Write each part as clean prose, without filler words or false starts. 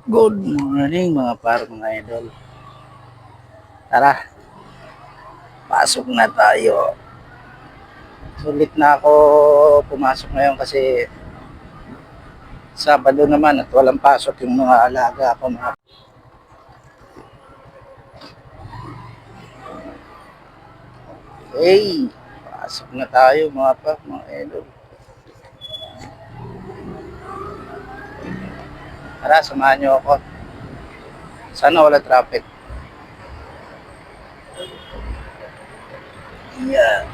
Good morning mga mga idol. Tara, pasok na tayo. Sulit na ako pumasok ngayon kasi Sabado naman at walang pasok yung mga alaga ko. Hey, pasok na tayo mga idol. Tara, samahan nyo ako. Sana wala traffic. Yeah.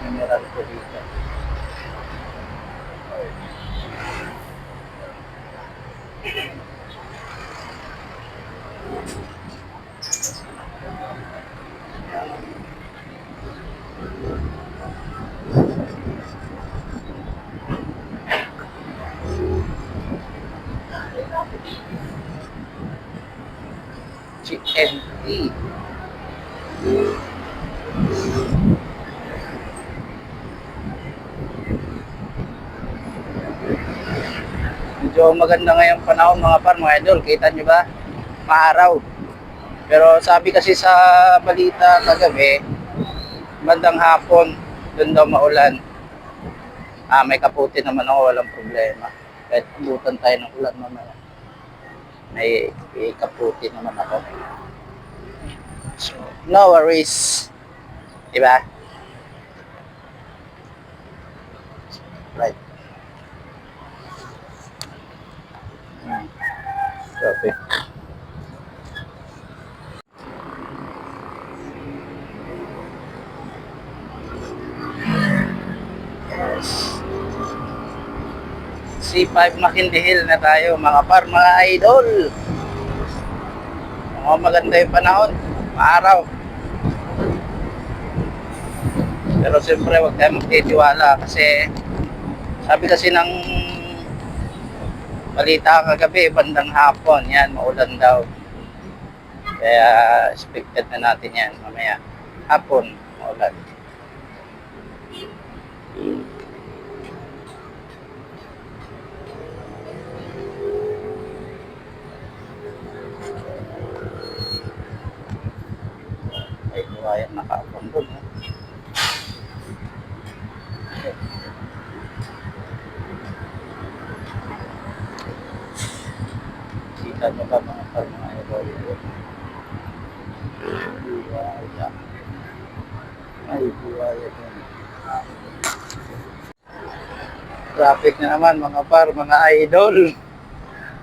Mineral ko dito. GNT. Medyo maganda ngayong panahon mga idol. Kita nyo ba? Maaraw. Pero sabi kasi sa balita kagabi, bandang hapon, doon daw maulan. May kaputi naman ako, walang problema. Kahit abutan tayo ng ulan mamaya. May kaputi naman ako. So, no worries. Diba? Right. Perfect. Yes. C5 Makindi Hill na tayo mga idol. Maganda yung panahon. Maaraw. Pero siyempre huwag tayo magtitiwala kasi sabi kasi ng balita kagabi, bandang hapon, yan, maulan daw. Kaya expected na natin yan mamaya. Hapon, maulan. Ay, buhayan nakaapon doon. Kita nyo ba mga idol? Buhaya. Ay, buhaya doon. Traffic na naman mga idol.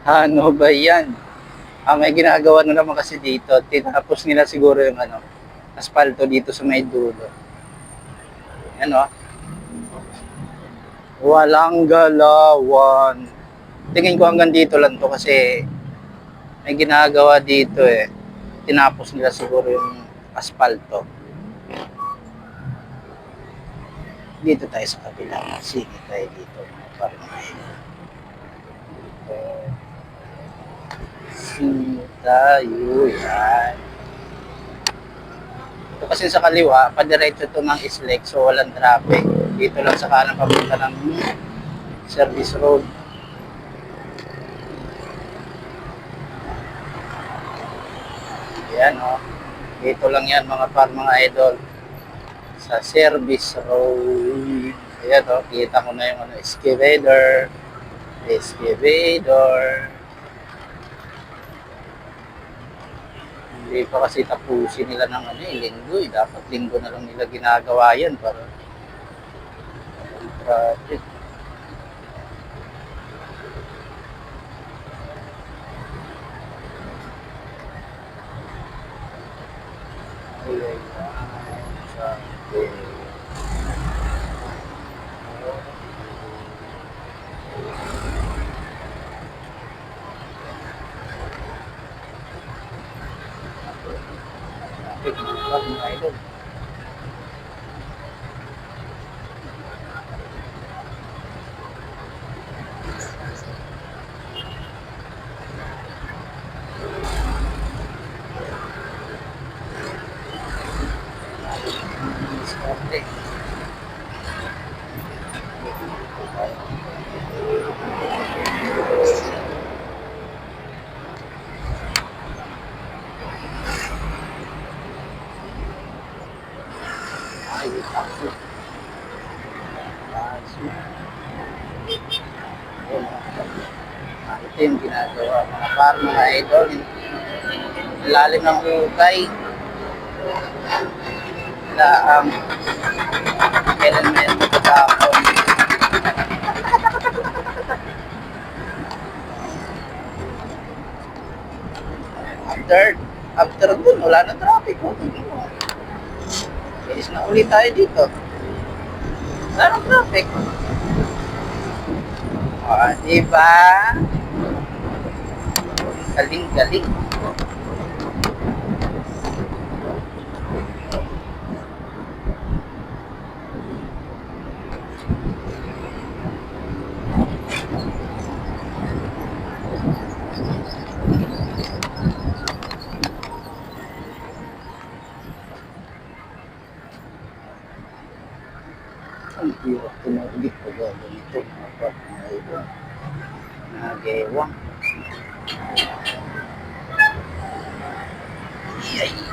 Ano ba yan? May ginagawa na naman kasi dito. Tinapos nila siguro yung asfalto dito sa may dulo. Ano? Walang galawan. Tingin ko hanggang dito lang to kasi may ginagawa dito eh. Tinapos nila siguro yung asfalto. Dito tayo sa kabila. Sige tayo dito. Sige tayo yan. Ito kasi sa kaliwa, padiretso ito ng Islex, so walang traffic. Dito lang sa kanan papunta ng service road. Yan o. Dito lang yan mga idol. Sa service road. Ayan o, kita ko na yung excavator. Hindi pa kasi tapusin nila ng linggo. Dapat linggo na lang nila ginagawa yan para traffic. Mga idol. Ito yung ginagawa mga par, mga idol. Lalim ng hukay. Laang kailan mo yan matatapon. After dun, wala na traffic. Bilis na ulit tayo dito. Wala na traffic. O, diba? Galing-galing. Ang hirap tumaglit ko ba ganito mga partner. Nagewang. Yay!